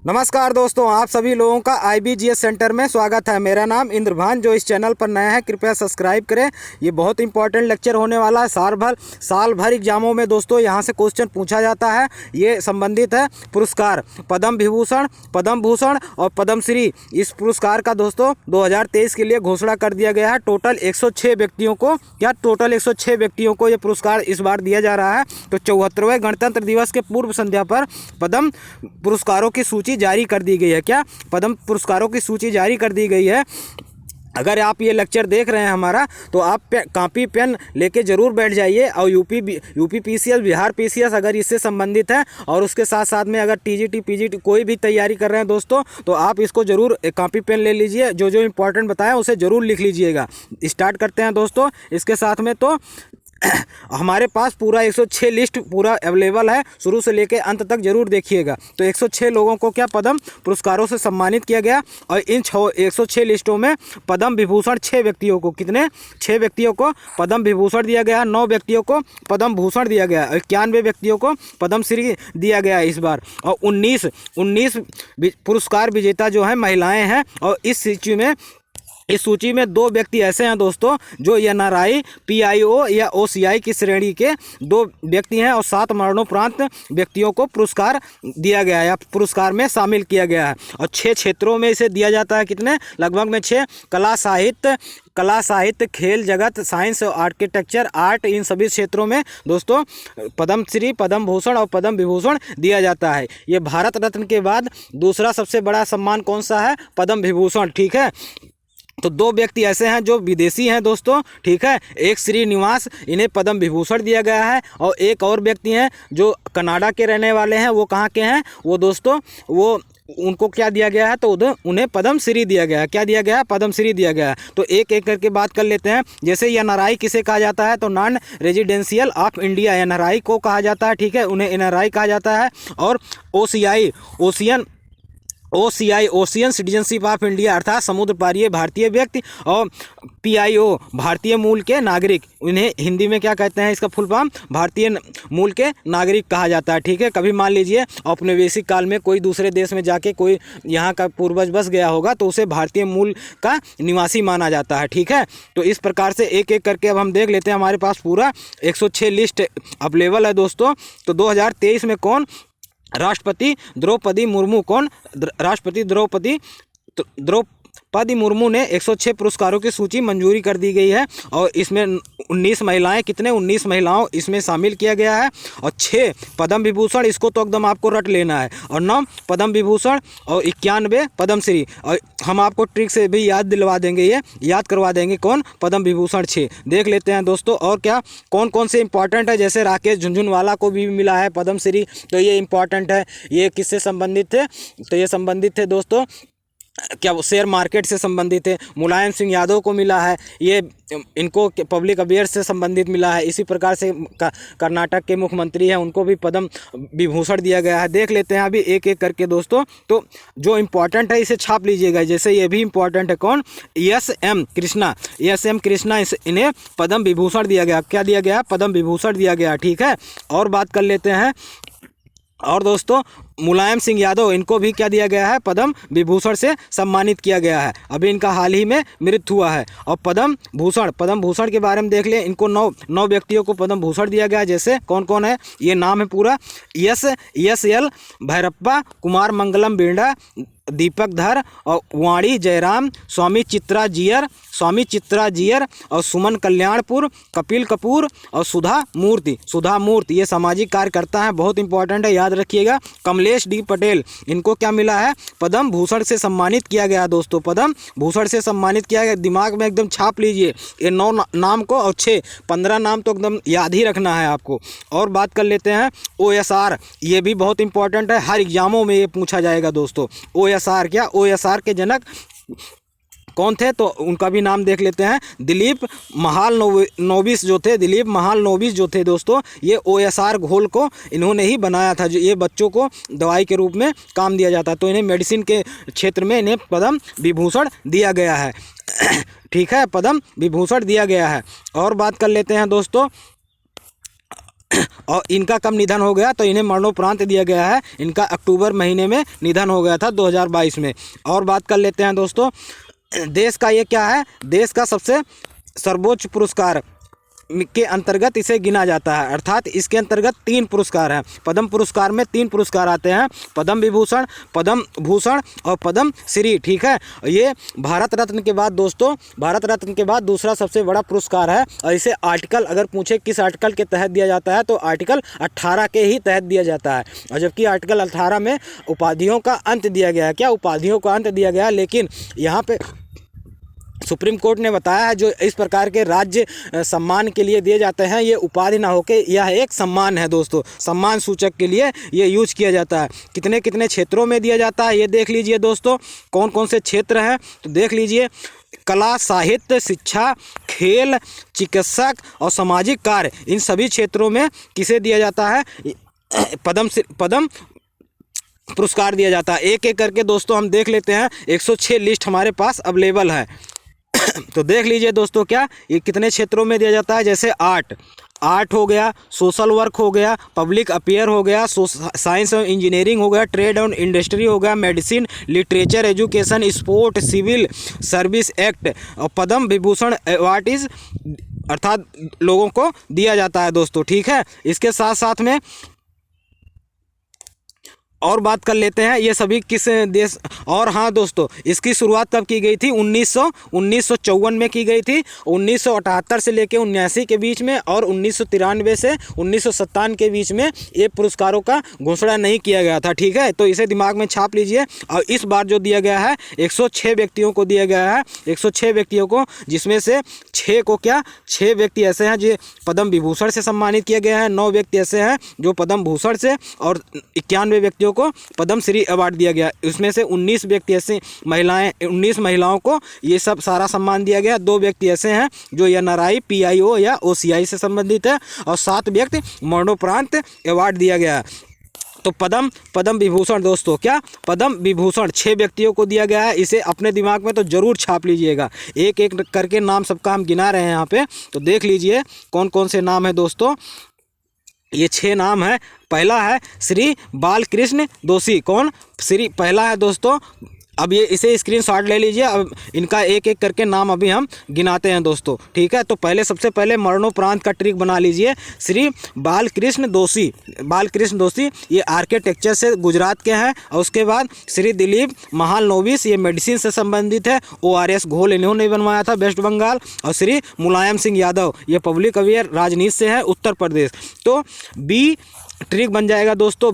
नमस्कार दोस्तों, आप सभी लोगों का IBGS सेंटर में स्वागत है। मेरा नाम इंद्रभान। जो इस चैनल पर नया है कृपया सब्सक्राइब करें। ये बहुत इंपॉर्टेंट लेक्चर होने वाला है। साल भर एग्जामों में दोस्तों यहाँ से क्वेश्चन पूछा जाता है। ये संबंधित है पुरस्कार पद्म विभूषण, पद्म भूषण और पद्मश्री। इस पुरस्कार का दोस्तों 2023 के लिए घोषणा कर दिया गया है। टोटल 106 व्यक्तियों को ये पुरस्कार इस बार दिया जा रहा है। तो 74वें गणतंत्र दिवस के पूर्व संध्या पर पद्म पुरस्कारों की सूची जारी कर दी गई है। क्या पद्म पुरस्कारों की सूची जारी कर दी गई है। अगर आप ये लेक्चर देख रहे हैं हमारा, तो आप कॉपी पेन लेके ज़रूर बैठ जाइए। और यूपी PCS, बिहार PCS अगर इससे संबंधित है, और उसके साथ साथ में अगर TGT PGT कोई भी तैयारी कर रहे हैं दोस्तों, तो आप इसको ज़रूर कॉपी पेन ले लीजिए। जो जो इम्पोर्टेंट बताया उसे ज़रूर लिख लीजिएगा। स्टार्ट करते हैं दोस्तों। इसके साथ में तो हमारे पास पूरा 106 लिस्ट पूरा अवेलेबल है, शुरू से लेकर अंत तक जरूर देखिएगा। तो 106 लोगों को क्या पद्म पुरस्कारों से सम्मानित किया गया। और इन 106 लिस्टों में पद्म विभूषण 6 व्यक्तियों को, कितने 6 व्यक्तियों को पद्म विभूषण दिया गया, 9 व्यक्तियों को पद्म भूषण दिया गया, 91 व्यक्तियों को पद्मश्री दिया गया इस बार। और 19 पुरस्कार विजेता जो हैं महिलाएँ हैं। और इस सूची में 2 व्यक्ति ऐसे हैं दोस्तों जो NRI, PIO या OCI की श्रेणी के 2 व्यक्ति हैं। और 7 मरणोपरांत व्यक्तियों को पुरस्कार दिया गया है या पुरस्कार में शामिल किया गया है। और 6 क्षेत्रों में इसे दिया जाता है। कितने? लगभग में 6। कला साहित्य, खेल जगत, साइंस और आर्किटेक्चर, आर्ट, इन सभी क्षेत्रों में दोस्तों पद्मश्री, पद्म भूषण और पद्म विभूषण दिया जाता है। ये भारत रत्न के बाद दूसरा सबसे बड़ा सम्मान कौन सा है? पद्म विभूषण। ठीक है। तो 2 व्यक्ति ऐसे हैं जो विदेशी हैं दोस्तों। ठीक है। एक श्रीनिवास, इन्हें पद्म विभूषण दिया गया है। और एक और व्यक्ति हैं जो कनाडा के रहने वाले हैं। वो कहाँ के हैं वो दोस्तों? उनको क्या दिया गया है? तो उन्हें पद्मश्री दिया गया है। क्या दिया गया है? पद्मश्री दिया गया है। तो एक एक करके बात कर लेते हैं। जैसे NRI किसे कहा जाता है? तो non residential of India, NRI को कहा जाता है। ठीक है, उन्हें NRI कहा जाता है। और OCI ocean citizenship of India, अर्थात समुद्र पारीय भारतीय व्यक्ति। और PIO भारतीय मूल के नागरिक, उन्हें हिंदी में क्या कहते हैं? इसका फुल फॉर्म भारतीय मूल के नागरिक कहा जाता है। ठीक है। कभी मान लीजिए औपनिवेशिक काल में कोई दूसरे देश में जाके कोई यहाँ का पूर्वज बस गया होगा, तो उसे भारतीय मूल का निवासी माना जाता है। ठीक है। तो इस प्रकार से एक एक करके अब हम देख लेते हैं। हमारे पास पूरा 106 लिस्ट अवेलेबल है दोस्तों। तो 2023 में कौन राष्ट्रपति? द्रौपदी मुर्मू। कौन? राष्ट्रपति द्रौपदी मुर्मू ने 106 पुरस्कारों की सूची मंजूरी कर दी गई है। और इसमें 19 महिलाएं, कितने 19 महिलाओं इसमें शामिल किया गया है। और 6 पद्म विभूषण, इसको तो एकदम आपको रट लेना है। और 9 पद्म विभूषण और 91 पद्मश्री। और हम आपको ट्रिक से भी याद दिलवा देंगे, ये याद करवा देंगे। कौन? पद्म विभूषण 6। देख लेते हैं दोस्तों। और क्या कौन कौन से इंपॉर्टेंट है? जैसे राकेश झुनझुनवाला को भी मिला है पद्मश्री, तो ये इंपॉर्टेंट है। ये किससे संबंधित थे? तो ये संबंधित थे दोस्तों, क्या वो शेयर मार्केट से संबंधित है। मुलायम सिंह यादव को मिला है, ये इनको पब्लिक अफेयर्स से संबंधित मिला है। इसी प्रकार से कर्नाटक के मुख्यमंत्री हैं, उनको भी पद्म विभूषण दिया गया है। देख लेते हैं अभी एक एक करके दोस्तों। तो जो इम्पोर्टेंट है इसे छाप लीजिएगा। जैसे ये भी इम्पोर्टेंट है। कौन? SM कृष्णा, इन्हें पद्म विभूषण दिया गया। क्या दिया गया? पद्म विभूषण दिया गया। ठीक है। और बात कर लेते हैं। और दोस्तों मुलायम सिंह यादव, इनको भी क्या दिया गया है? पद्म विभूषण से सम्मानित किया गया है। अभी इनका हाल ही में मृत्यु हुआ है। और पद्म भूषण के बारे में देख लें। इनको 9 व्यक्तियों को पद्म भूषण दिया गया। जैसे कौन कौन है? ये नाम है पूरा। SL भैरप्पा, कुमार मंगलम बिरला, दीपक धर और वाणी जयराम, स्वामी चित्रा जियर और सुमन कल्याणपुर, कपिल कपूर और सुधा मूर्ति। ये सामाजिक कार्यकर्ता हैं, बहुत इंपॉर्टेंट है, याद रखिएगा। कमलेश D पटेल, इनको क्या मिला है? पद्म भूषण से सम्मानित किया गया दोस्तों। पद्म भूषण से सम्मानित किया गया। दिमाग में एकदम छाप लीजिए ये 9 नाम को। और 15 नाम तो एकदम याद ही रखना है आपको। और बात कर लेते हैं OSR, ये भी बहुत इंपॉर्टेंट है, हर एग्जामों में ये पूछा जाएगा दोस्तों। OSR क्या? OSR के जनक कौन थे? तो उनका भी नाम देख लेते हैं। दिलीप महालनोबिस जो थे दोस्तों, ये OSR घोल को इन्होंने ही बनाया था। जो ये बच्चों को दवाई के रूप में काम दिया जाता है, तो इन्हें मेडिसिन के क्षेत्र में इन्हें पद्म विभूषण दिया गया है। ठीक है, पद्म विभूषण दिया गया है। और बात कर लेते हैं दोस्तों और इनका कब निधन हो गया, तो इन्हें मरणोपरांत दिया गया है। इनका अक्टूबर महीने में निधन हो गया था 2022 में। और बात कर लेते हैं दोस्तों, देश का ये क्या है, देश का सबसे सर्वोच्च पुरस्कार के अंतर्गत इसे गिना जाता है। अर्थात इसके अंतर्गत 3 पुरस्कार हैं। पद्म पुरस्कार में 3 पुरस्कार आते हैं, पद्म विभूषण, पद्म भूषण और पद्म श्री। ठीक है, ये भारत रत्न के बाद दोस्तों, भारत रत्न के बाद दूसरा सबसे बड़ा पुरस्कार है। और इसे आर्टिकल, अगर पूछे किस आर्टिकल के तहत दिया जाता है, तो आर्टिकल 18 के ही तहत दिया जाता है। और जबकि आर्टिकल 18 में उपाधियों का अंत दिया गया है। क्या उपाधियों का अंत दिया गया है, लेकिन यहाँ पे सुप्रीम कोर्ट ने बताया है जो इस प्रकार के राज्य सम्मान के लिए दिए जाते हैं, ये उपाधि ना होके यह एक सम्मान है दोस्तों, सम्मान सूचक के लिए ये यूज किया जाता है। कितने कितने क्षेत्रों में दिया जाता है ये देख लीजिए दोस्तों, कौन कौन से क्षेत्र हैं तो देख लीजिए। कला, साहित्य, शिक्षा, खेल, चिकित्सक और सामाजिक कार्य, इन सभी क्षेत्रों में किसे दिया जाता है, पद्म पुरस्कार दिया जाता है। एक एक करके दोस्तों हम देख लेते हैं। 106 लिस्ट हमारे पास अवेलेबल है। तो देख लीजिए दोस्तों, क्या ये कितने क्षेत्रों में दिया जाता है, जैसे आर्ट हो गया, सोशल वर्क हो गया, पब्लिक अफेयर हो गया, साइंस और इंजीनियरिंग हो गया, ट्रेड और इंडस्ट्री हो गया, medicine, literature, education, sport, civil service act. और पद्म विभूषण अवार्ड इज अर्थात लोगों को दिया जाता है दोस्तों। ठीक है, इसके साथ साथ में और बात कर लेते हैं ये सभी किस देश। और हाँ दोस्तों, इसकी शुरुआत कब की गई थी, 1954 में की गई थी। 1978 से लेकर 79 के बीच में और 1993 से 1997 के बीच में ये पुरस्कारों का घोषणा नहीं किया गया था। ठीक है, तो इसे दिमाग में छाप लीजिए। और इस बार जो दिया गया है 106 व्यक्तियों को दिया गया है, 106 व्यक्तियों को, जिसमें से 6 व्यक्ति ऐसे हैं जो पद्म विभूषण से सम्मानित किए गए हैं, 9 व्यक्ति ऐसे हैं जो पद्म भूषण से, और 91 व्यक्तियों को पद्म श्री अवार्ड दिया गया। उसमें से 19 व्यक्ति ऐसे महिलाएं, 19 महिलाओं को ये सब सारा सम्मान दिया गया। 2 व्यक्ति ऐसे हैं जो NRI, PIO या OCI से संबंधित है, और 7 व्यक्ति मरणोपरांत अवार्ड दिया गया। तो पद्म विभूषण दोस्तों, क्या पद्म विभूषण 6 व्यक्तियों को दिया गया है। इसे अपने दिमाग में तो जरूर छाप लीजिएगा। एक एक करके नाम सबका हम गिना रहे हैं यहाँ पे, तो देख लीजिए कौन कौन से नाम है दोस्तों। ये 6 नाम है। पहला है श्री बालकृष्ण दोषी। कौन? श्री पहला है दोस्तों। अब ये इसे स्क्रीनशॉट ले लीजिए। अब इनका एक एक करके नाम अभी हम गिनाते हैं दोस्तों। ठीक है, तो सबसे पहले मरणोपरांत का ट्रिक बना लीजिए। श्री बालकृष्ण दोषी ये आर्किटेक्चर से गुजरात के हैं। और उसके बाद श्री दिलीप महालनोबिस, ये मेडिसिन से संबंधित है। ORS घोल इन्होंने बनवाया था, वेस्ट बंगाल। और श्री मुलायम सिंह यादव, ये पब्लिक अवेयर राजनीति से है, उत्तर प्रदेश। तो बी ट्रिक बन जाएगा दोस्तों,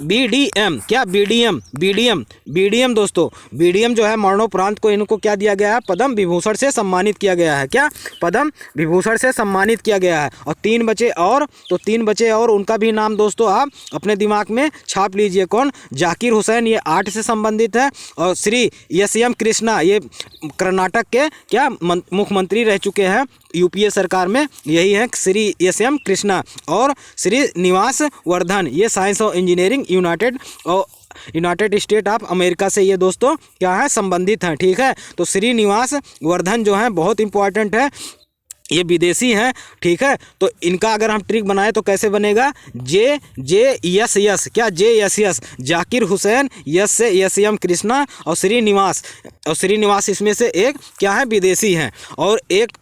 BDM। क्या? BDM दोस्तों। BDM जो है मरणोपरांत को इनको क्या दिया गया है, पद्म विभूषण से सम्मानित किया गया है। क्या? पद्म विभूषण से सम्मानित किया गया है। और 3 बचे और उनका भी नाम दोस्तों आप अपने दिमाग में छाप लीजिए। कौन? जाकिर हुसैन, ये आर्ट से संबंधित है। और श्री SM कृष्णा, ये कर्नाटक के क्या मुख्यमंत्री रह चुके हैं UPA सरकार में, यही है श्री SM कृष्णा। और श्री निवास वर्धन, ये साइंस और engineering United state of America से ये दोस्तों क्या है, संबंधित हैं। ठीक है, तो श्री निवास वर्धन जो है बहुत इंपॉर्टेंट है, ये विदेशी हैं। ठीक है, तो इनका अगर हम ट्रिक बनाए तो कैसे बनेगा, JS। क्या? JS, जाकिर हुसैन, यस से SM कृष्णा और श्रीनिवास इसमें से एक क्या है, विदेशी हैं। और एक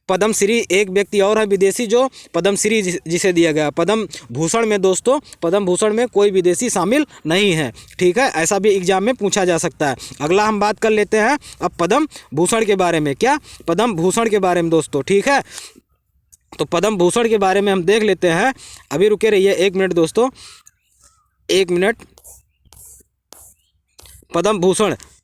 पद्म श्री, एक व्यक्ति और है विदेशी जो पद्म श्री जिसे दिया गया। पद्म भूषण में दोस्तों, पद्म भूषण में कोई विदेशी शामिल नहीं है। ठीक है, ऐसा भी एग्जाम में पूछा जा सकता है। अगला हम बात कर लेते हैं अब पद्म भूषण के बारे में। क्या? पद्म भूषण के बारे में दोस्तों। ठीक है, तो पद्म भूषण के बारे में हम देख लेते हैं। अभी रुके रहिए 1 मिनट दोस्तों, 1 मिनट।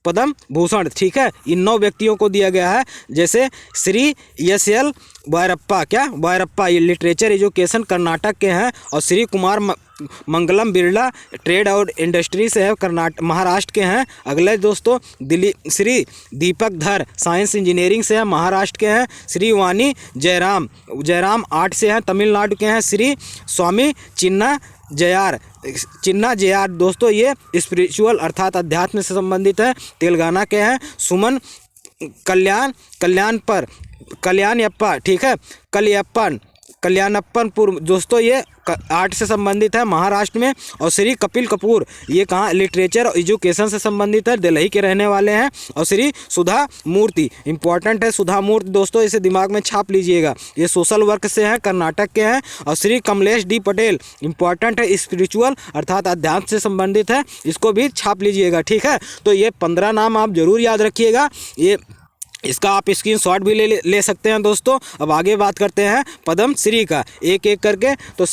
पद्म भूषण ठीक है, इन 9 व्यक्तियों को दिया गया है। जैसे श्री SL वायरप्पा, क्या? वायरप्पा, ये लिटरेचर एजुकेशन कर्नाटक के हैं। और श्री कुमार मंगलम बिरला, ट्रेड और इंडस्ट्री से है, महाराष्ट्र के हैं। अगले दोस्तों श्री दीपक धर, साइंस इंजीनियरिंग से है, महाराष्ट्र के हैं। श्री वानी जयराम आर्ट से हैं, तमिलनाडु के हैं। श्री स्वामी चिन्ना जयार दोस्तों, ये स्पिरिचुअल अर्थात अध्यात्म से संबंधित है, तेलंगाना के हैं। सुमन कल्याण पर कल्याणप्पा, ठीक है, कल्याणप्पनपुर दोस्तों ये आर्ट से संबंधित है महाराष्ट्र में। और श्री कपिल कपूर ये कहाँ लिटरेचर और एजुकेशन से संबंधित है, दिल्ली के रहने वाले हैं। और श्री सुधा मूर्ति इंपॉर्टेंट है, सुधा मूर्ति दोस्तों इसे दिमाग में छाप लीजिएगा, ये सोशल वर्क से हैं, कर्नाटक के हैं। और श्री कमलेश डी पटेल इंपॉर्टेंट है, स्पिरिचुअल अर्थात अध्यात्म से संबंधित है, इसको भी छाप लीजिएगा, ठीक है। तो ये 15 नाम आप जरूर याद रखिएगा, ये इसका आप स्क्रीनशॉट भी ले सकते हैं दोस्तों। अब आगे बात करते हैं पद्मश्री का, एक एक करके। तो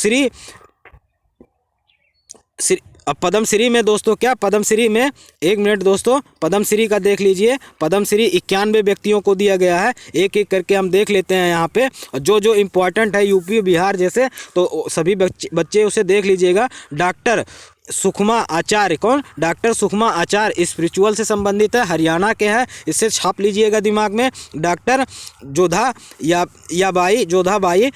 अब पद्मश्री में दोस्तों क्या, पद्मश्री में 1 मिनट दोस्तों, पद्मश्री का देख लीजिए। पद्मश्री 91 व्यक्तियों को दिया गया है, एक एक करके हम देख लेते हैं यहाँ पे। जो इम्पोर्टेंट है यूपी बिहार जैसे, तो सभी बच्चे उसे देख लीजिएगा। डॉक्टर सुखमा आचार्य, कौन, डॉक्टर सुखमा आचार्य स्पिरिचुअल से संबंधित है, हरियाणा के हैं, इससे छाप लीजिएगा दिमाग में। डॉक्टर जोधा बाई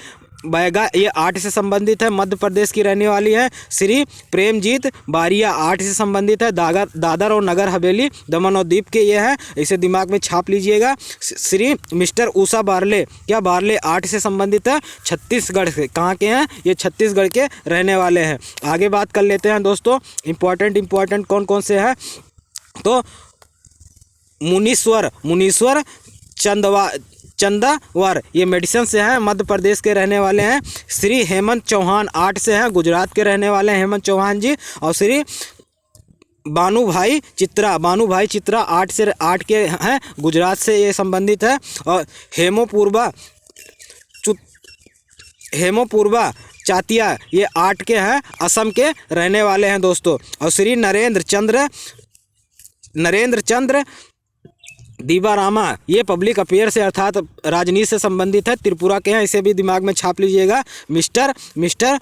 बैगा ये आर्ट से संबंधित है, मध्य प्रदेश की रहने वाली है। श्री प्रेमजीत बारिया आर्ट से संबंधित है, दादर और नगर हवेली दमन और दीप के ये हैं, इसे दिमाग में छाप लीजिएगा। श्री मिस्टर उषा बारले, क्या बारले आर्ट से संबंधित है, छत्तीसगढ़ से, कहाँ के हैं ये, छत्तीसगढ़ के रहने वाले हैं। आगे बात कर लेते हैं दोस्तों, इम्पोर्टेंट कौन कौन से हैं। तो मुनीश्वर चंदावर ये मेडिसिन से हैं, मध्य प्रदेश के रहने वाले हैं। श्री हेमंत चौहान आर्ट से हैं, गुजरात के रहने वाले हैं हेमंत चौहान जी। और श्री बानूभाई चित्रा आर्ट के हैं, गुजरात से ये संबंधित है। और हेमोपूर्वा चातिया ये आर्ट के हैं, असम के रहने वाले हैं दोस्तों। और श्री नरेंद्र चंद्र दीवारामा ये पब्लिक अफेयर से अर्थात राजनीति से संबंधित है, त्रिपुरा के हैं, इसे भी दिमाग में छाप लीजिएगा। मिस्टर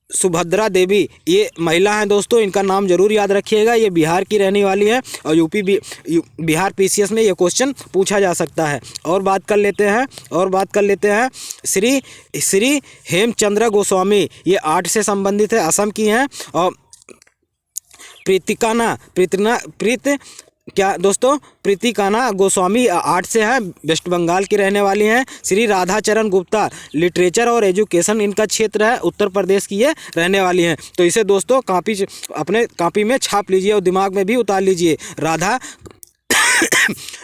सुभद्रा देवी ये महिला हैं दोस्तों, इनका नाम जरूर याद रखिएगा, ये बिहार की रहने वाली है और बिहार पीसीएस में ये क्वेश्चन पूछा जा सकता है। और बात कर लेते हैं श्री हेमचंद्र गोस्वामी ये आर्ट से संबंधित है, असम की हैं। और प्रीतिकाना गोस्वामी आर्ट से है, वेस्ट बंगाल की रहने वाली हैं। श्री राधाचरण गुप्ता लिटरेचर और एजुकेशन इनका क्षेत्र है, उत्तर प्रदेश की ये रहने वाली हैं। तो इसे दोस्तों अपने कॉपी में छाप लीजिए और दिमाग में भी उतार लीजिए।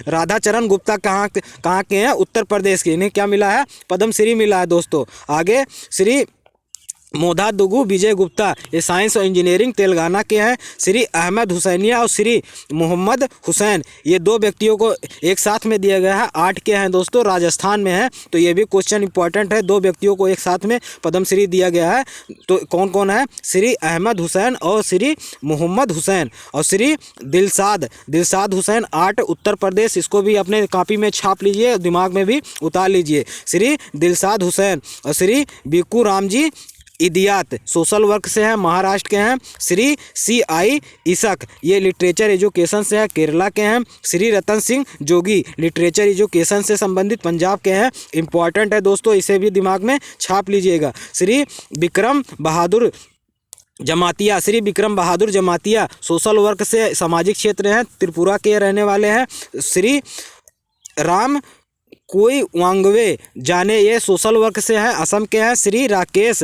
राधाचरण गुप्ता कहाँ के हैं, उत्तर प्रदेश के, इन्हें क्या मिला है, पद्मश्री मिला है दोस्तों। आगे श्री मोधा दुगु विजय गुप्ता ये साइंस और इंजीनियरिंग तेलंगाना के हैं। श्री अहमद हुसैनिया और श्री मोहम्मद हुसैन ये 2 व्यक्तियों को एक साथ में दिया गया है, आर्ट के हैं दोस्तों, राजस्थान में है। तो ये भी क्वेश्चन इंपॉर्टेंट है, 2 व्यक्तियों को एक साथ में पद्मश्री दिया गया है, तो कौन कौन है, श्री अहमद हुसैन और श्री मोहम्मद हुसैन। और श्री दिलसाद हुसैन आर्ट उत्तर प्रदेश, इसको भी अपने कॉपी में छाप लीजिए, दिमाग में भी उतार लीजिए। श्री दिलसाद हुसैन और श्री बिकू रामजी इदियात सोशल वर्क से हैं, महाराष्ट्र के हैं। श्री CI इसक ये लिटरेचर एजुकेशन से है, केरला के हैं। श्री रतन सिंह जोगी लिटरेचर एजुकेशन से संबंधित पंजाब के हैं, इंपॉर्टेंट है दोस्तों, इसे भी दिमाग में छाप लीजिएगा। श्री विक्रम बहादुर जमातिया सोशल वर्क से सामाजिक क्षेत्र हैं, त्रिपुरा के रहने वाले हैं। श्री राम कोई वांगवे जाने ये सोशल वर्क से है, असम के हैं। श्री राकेश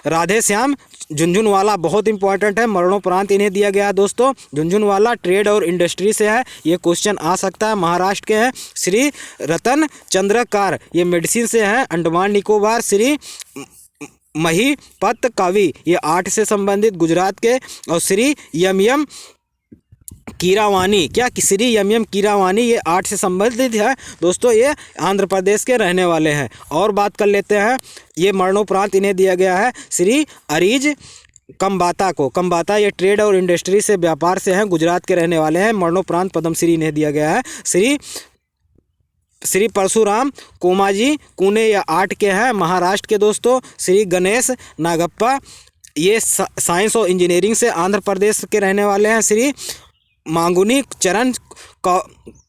राधेश्याम झुंझुनवाला बहुत इंपॉर्टेंट है, मरणोपरांत इन्हें दिया गया है दोस्तों। झुंझुनवाला ट्रेड और इंडस्ट्री से है, ये क्वेश्चन आ सकता है, महाराष्ट्र के हैं। श्री रतन चंद्रकार ये मेडिसिन से हैं, अंडमान निकोबार। श्री महिपत कवि ये आर्ट से संबंधित, गुजरात के। और श्री यम कीरावानी श्री यम कीरावानी ये आर्ट से संबंधित है दोस्तों, ये आंध्र प्रदेश के रहने वाले हैं। और बात कर लेते हैं, ये मरणोपरांत इन्हें दिया गया है श्री अरीज कंबाता ये ट्रेड और इंडस्ट्री से व्यापार से हैं, गुजरात के रहने वाले हैं, मरणोपरांत पद्मश्री इन्हें दिया गया है। श्री परशुराम कोमाजी कुने या आर्ट के हैं, महाराष्ट्र के दोस्तों। श्री गणेश नागप्पा ये साइंस और इंजीनियरिंग से आंध्र प्रदेश के रहने वाले हैं। श्री मांगुनी चरण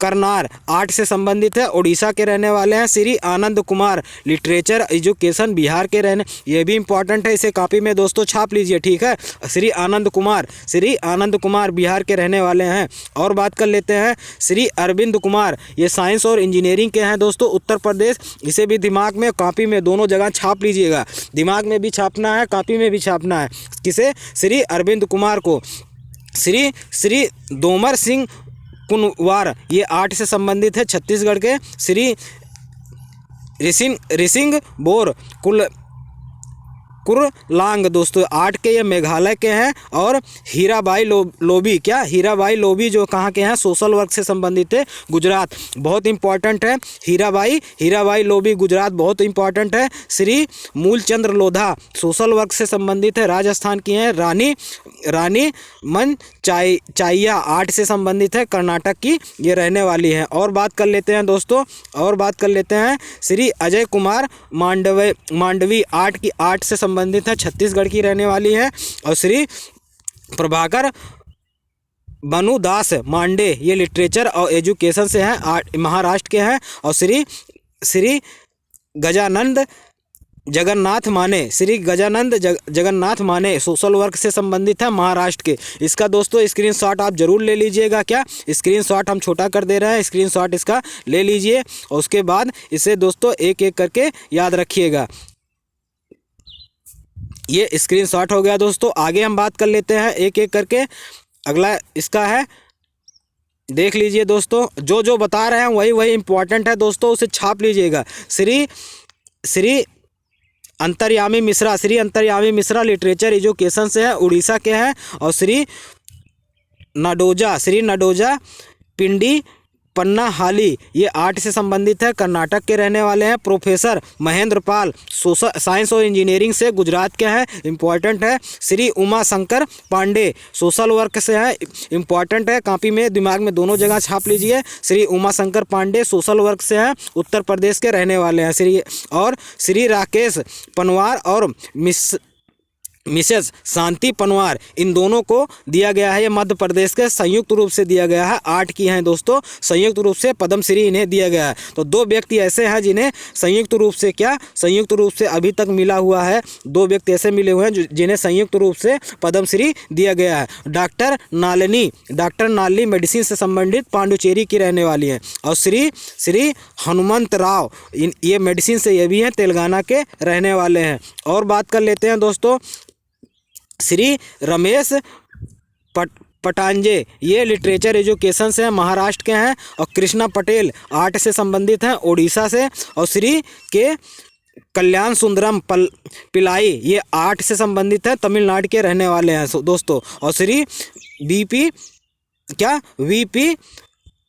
करनार आर्ट से संबंधित है, उड़ीसा के रहने वाले हैं। श्री आनंद कुमार लिटरेचर एजुकेशन बिहार के रहने, ये भी इंपॉर्टेंट है, इसे कॉपी में दोस्तों छाप लीजिए, ठीक है। श्री आनंद कुमार बिहार के रहने वाले हैं। और बात कर लेते हैं श्री अरविंद कुमार, ये साइंस और इंजीनियरिंग के हैं दोस्तों, उत्तर प्रदेश। इसे भी दिमाग में कॉपी में दोनों जगह छाप लीजिएगा, दिमाग में भी छापना है, कॉपी में भी छापना है। किसे? श्री अरविंद कुमार को। श्री दोमर सिंह कुनवार, ये आर्ट से संबंधित है, छत्तीसगढ़ के। श्री रिसिंग बोर कुरलांग दोस्तों आर्ट के, ये मेघालय के हैं। और हीराबाई लोबी, क्या हीराबाई लोबी जो कहाँ के हैं? सोशल वर्क से संबंधित है, गुजरात। बहुत इंपॉर्टेंट है हीराबाई लोबी, गुजरात, बहुत इंपॉर्टेंट है। श्री मूलचंद्र लोधा सोशल वर्क से संबंधित है, राजस्थान की हैं। रानी मन चाइया आर्ट से संबंधित है, कर्नाटक की ये रहने वाली हैं। और बात कर लेते हैं दोस्तों, श्री अजय कुमार मांडवी आर्ट से संबंधित है, छत्तीसगढ़ की रहने वाली है। और श्री प्रभाकर बनुदास मांडे, ये लिटरेचर और एजुकेशन से हैं, महाराष्ट्र के हैं। और श्री गजानंद जगन्नाथ माने सोशल वर्क से संबंधित है, महाराष्ट्र के। इसका दोस्तों स्क्रीनशॉट आप जरूर ले लीजिएगा। क्या स्क्रीनशॉट हम छोटा कर दे रहे हैं, स्क्रीनशॉट इसका ले लीजिए और उसके बाद इसे दोस्तों एक एक करके याद रखिएगा। ये स्क्रीनशॉट हो गया दोस्तों। आगे हम बात कर लेते हैं एक एक करके। अगला इसका है, देख लीजिए दोस्तों, जो बता रहे हैं वही इंपॉर्टेंट है दोस्तों, उसे छाप लीजिएगा। श्री अंतर्यामी मिश्रा लिटरेचर एजुकेशन से है, उड़ीसा के हैं। और श्री नडोजा पिंडी पन्ना हाली, ये आर्ट से संबंधित है, कर्नाटक के रहने वाले हैं। प्रोफेसर महेंद्र पाल साइंस और इंजीनियरिंग से, गुजरात के हैं, इंपॉर्टेंट है। श्री उमा शंकर पांडे सोशल वर्क से है, इंपॉर्टेंट है, कॉपी में दिमाग में दोनों जगह छाप लीजिए। श्री उमा शंकर पांडे सोशल वर्क से हैं, उत्तर प्रदेश के रहने वाले हैं। श्री राकेश पनवार और मिसेस शांति पनवार, इन दोनों को दिया गया है, ये मध्य प्रदेश के संयुक्त रूप से दिया गया है, आर्ट की हैं दोस्तों, संयुक्त रूप से पद्मश्री इन्हें दिया गया है। तो दो व्यक्ति ऐसे हैं जिन्हें संयुक्त रूप से अभी तक मिला हुआ है, दो व्यक्ति ऐसे मिले हुए हैं जिन्हें संयुक्त रूप से पद्मश्री दिया गया है। डॉक्टर नालिनी मेडिसिन से संबंधित पांडुचेरी की रहने वाली हैं। और श्री हनुमंत राव, ये मेडिसिन से ये भी हैं, तेलंगाना के रहने वाले हैं। और बात कर लेते हैं दोस्तों श्री रमेश पटांजे, ये लिटरेचर एजुकेशन से हैं, महाराष्ट्र के हैं। और कृष्णा पटेल आर्ट से संबंधित हैं, उड़ीसा से। और श्री के कल्याण सुंदरम पिलाई, ये आर्ट से संबंधित है, तमिलनाडु के रहने वाले हैं दोस्तों। और श्री वीपी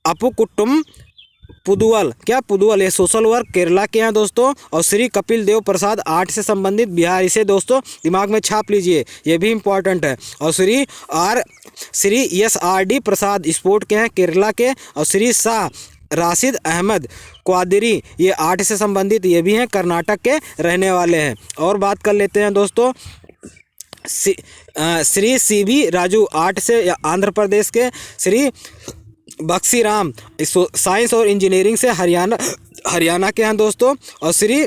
अपुकुट्टम पुदुवल, ये सोशल वर्क केरला के हैं दोस्तों। और श्री कपिल देव प्रसाद आर्ट से संबंधित बिहार, इसे दोस्तों दिमाग में छाप लीजिए, ये भी इंपॉर्टेंट है। और श्री SRD प्रसाद स्पोर्ट के हैं, केरला के। और श्री शाह राशिद अहमद क्वादरी, ये आर्ट से संबंधित ये भी हैं, कर्नाटक के रहने वाले हैं। और बात कर लेते हैं दोस्तों श्री CB राजू आर्ट से आंध्र प्रदेश के। श्री बक्सीराम साइंस और इंजीनियरिंग से हरियाणा के हैं दोस्तों। और श्री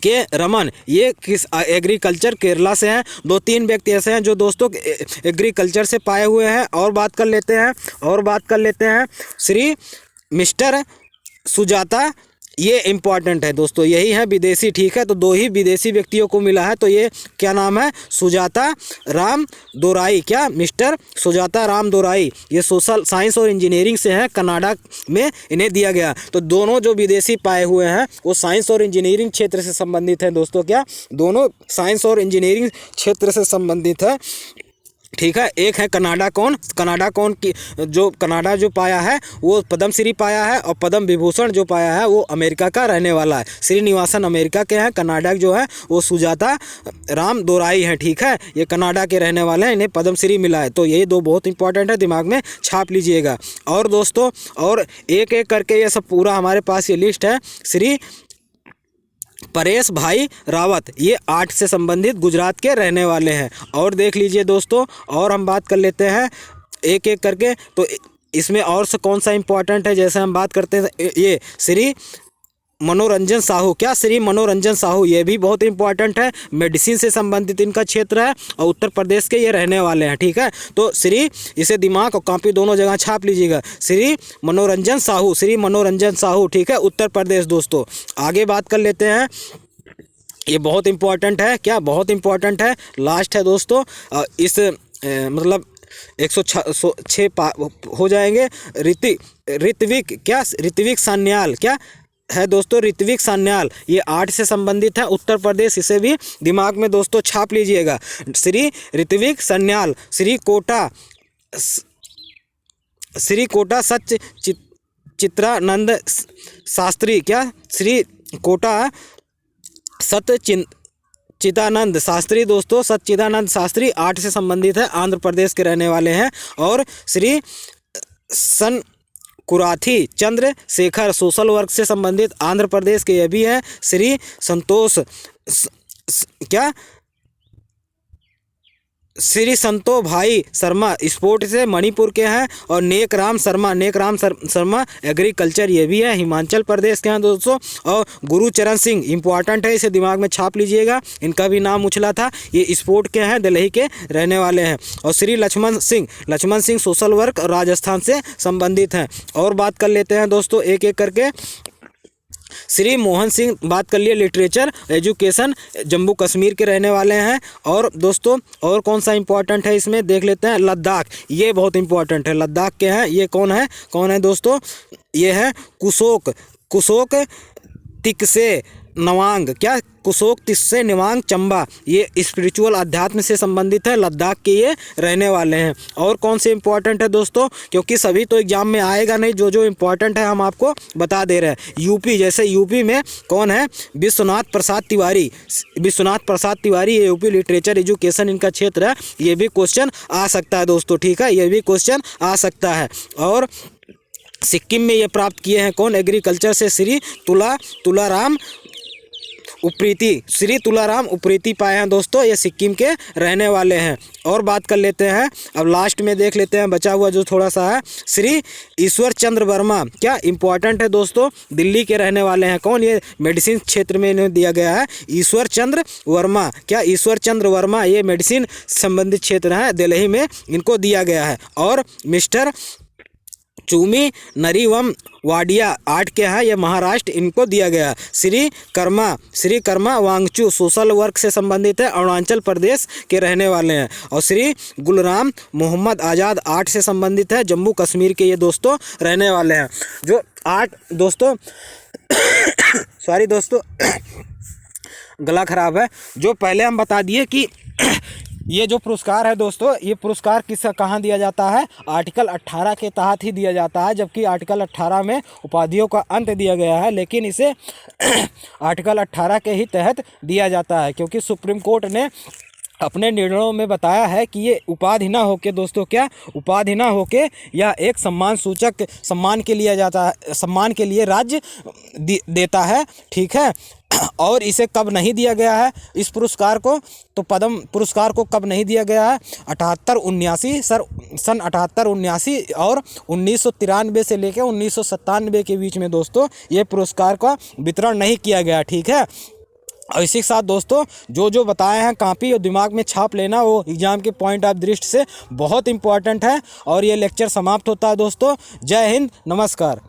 के रमन, ये एग्रीकल्चर केरला से हैं। दो तीन व्यक्ति ऐसे हैं जो दोस्तों एग्रीकल्चर से पाए हुए हैं। और बात कर लेते हैं श्री मिस्टर सुजाता, ये इम्पॉर्टेंट है दोस्तों, यही है विदेशी, ठीक है। तो दो ही विदेशी व्यक्तियों को मिला है, तो ये क्या नाम है? सुजाता राम दोराई, क्या मिस्टर सुजाता राम दोराई, ये सोशल साइंस और इंजीनियरिंग से हैं, कनाडा में इन्हें दिया गया। तो दोनों जो विदेशी पाए हुए हैं वो साइंस और इंजीनियरिंग क्षेत्र से संबंधित हैं दोस्तों, क्या दोनों साइंस और इंजीनियरिंग क्षेत्र से संबंधित है, ठीक है। एक है कनाडा जो पाया है वो पद्मश्री पाया है, और पद्म विभूषण जो पाया है वो अमेरिका का रहने वाला है, श्रीनिवासन अमेरिका के हैं। कनाडा जो है वो सुजाता राम दोराई हैं, ठीक है, ये कनाडा के रहने वाले हैं, इन्हें पद्मश्री मिला है। तो ये दो बहुत इंपॉर्टेंट है, दिमाग में छाप लीजिएगा। और दोस्तों और एक एक करके ये सब पूरा हमारे पास ये लिस्ट है। श्री परेश भाई रावत, ये आर्ट से संबंधित गुजरात के रहने वाले हैं। और देख लीजिए दोस्तों, और हम बात कर लेते हैं एक एक करके। तो इसमें और से कौन सा इंपॉर्टेंट है, जैसे हम बात करते हैं ये श्री मनोरंजन साहू, क्या श्री मनोरंजन साहू, ये भी बहुत इंपॉर्टेंट है, मेडिसिन से संबंधित इनका क्षेत्र है और उत्तर प्रदेश के ये रहने वाले हैं। ठीक है, तो श्री, इसे दिमाग और कॉपी दोनों जगह छाप लीजिएगा, श्री मनोरंजन साहू, श्री मनोरंजन साहू। ठीक है, उत्तर प्रदेश। दोस्तों आगे बात कर लेते हैं, ये बहुत इंपॉर्टेंट है, क्या बहुत इंपॉर्टेंट है, लास्ट है दोस्तों। इस मतलब 106 हो जाएंगे। ऋत्विक, क्या ऋत्विक सान्याल, क्या है दोस्तों, ऋत्विक सान्याल, ये आर्ट से संबंधित है, उत्तर प्रदेश, इसे भी दिमाग में दोस्तों छाप लीजिएगा। श्री ऋत्विक सान्याल, श्री कोटा सच चित्रानंद शास्त्री, क्या श्री कोटा चिदानंद शास्त्री, दोस्तों सच्चिदानंद शास्त्री आर्ट से संबंधित है, आंध्र प्रदेश के रहने वाले हैं। और श्री कुराथी चंद्रशेखर सोशल वर्क से संबंधित आंध्र प्रदेश के ये भी हैं। श्री संतोष क्या श्री संतो भाई शर्मा स्पोर्ट से मणिपुर के हैं। और नेक राम शर्मा एग्रीकल्चर, ये भी है, हिमाचल प्रदेश के हैं दोस्तों। और गुरुचरण सिंह इंपॉर्टेंट है, इसे दिमाग में छाप लीजिएगा, इनका भी नाम उछला था, ये स्पोर्ट के हैं, दिल्ली के रहने वाले हैं। और श्री लक्ष्मण सिंह सोशल वर्क राजस्थान से संबंधित हैं। और बात कर लेते हैं दोस्तों एक एक करके। श्री मोहन सिंह, बात कर लिए, लिटरेचर एजुकेशन, जम्मू कश्मीर के रहने वाले हैं। और दोस्तों और कौन सा इंपॉर्टेंट है इसमें देख लेते हैं, लद्दाख, ये बहुत इंपॉर्टेंट है, लद्दाख के हैं, ये कौन है दोस्तों, ये है कुशोक तिक्से नवांग, क्या कुशोक तिस्से नवांग चंबा, ये स्पिरिचुअल अध्यात्म से संबंधित है, लद्दाख के ये रहने वाले हैं। और कौन से इंपॉर्टेंट है दोस्तों, क्योंकि सभी तो एग्जाम में आएगा नहीं, जो इंपॉर्टेंट है हम आपको बता दे रहे हैं। यूपी, जैसे यूपी में कौन है, विश्वनाथ प्रसाद तिवारी, ये यूपी लिटरेचर एजुकेशन इनका क्षेत्र है, ये भी क्वेश्चन आ सकता है दोस्तों। ठीक है, ये भी क्वेश्चन आ सकता है। और सिक्किम में ये प्राप्त किए हैं कौन, एग्रीकल्चर से श्री तुलाराम उप्रेती पाए हैं दोस्तों, ये सिक्किम के रहने वाले हैं। और बात कर लेते हैं, अब लास्ट में देख लेते हैं बचा हुआ जो थोड़ा सा है, श्री ईश्वर चंद्र वर्मा, क्या इंपॉर्टेंट है दोस्तों, दिल्ली के रहने वाले हैं, कौन, ये मेडिसिन क्षेत्र में इन्हें दिया गया है, ईश्वर चंद्र वर्मा, क्या ईश्वर चंद्र वर्मा, ये मेडिसिन संबंधित क्षेत्र है, दिल्ली में इनको दिया गया है। और मिस्टर चूमी नरीवम वाडिया आर्ट के हैं, ये महाराष्ट्र, इनको दिया गया। श्री कर्मा वांगचू सोशल वर्क से संबंधित है, अरुणाचल प्रदेश के रहने वाले हैं। और श्री गुलराम मोहम्मद आज़ाद आर्ट से संबंधित है, जम्मू कश्मीर के ये दोस्तों रहने वाले हैं। जो आर्ट दोस्तों सॉरी दोस्तों गला खराब है, जो पहले हम बता दिए कि ये जो पुरस्कार है दोस्तों, ये पुरस्कार कहाँ दिया जाता है, आर्टिकल 18 के तहत ही दिया जाता है, जबकि आर्टिकल 18 में उपाधियों का अंत दिया गया है, लेकिन इसे आर्टिकल 18 के ही तहत दिया जाता है, क्योंकि सुप्रीम कोर्ट ने अपने निर्णयों में बताया है कि ये उपाधि ना होके दोस्तों, क्या उपाधि ना होके यह एक सम्मान सूचक सम्मान के लिए जाता है, सम्मान के लिए राज्य देता है। ठीक है, और इसे कब नहीं दिया गया है इस पुरस्कार को, तो पद्म पुरस्कार को कब नहीं दिया गया है, सन 78-79 और 1993 से लेकर 1997 के बीच में दोस्तों ये पुरस्कार का वितरण नहीं किया गया। ठीक है, और इसी के साथ दोस्तों जो बताए हैं कॉपी और दिमाग में छाप लेना, वो एग्जाम के पॉइंट ऑफ दृष्टि से बहुत इंपॉर्टेंट है। और ये लेक्चर समाप्त होता है दोस्तों। जय हिंद, नमस्कार।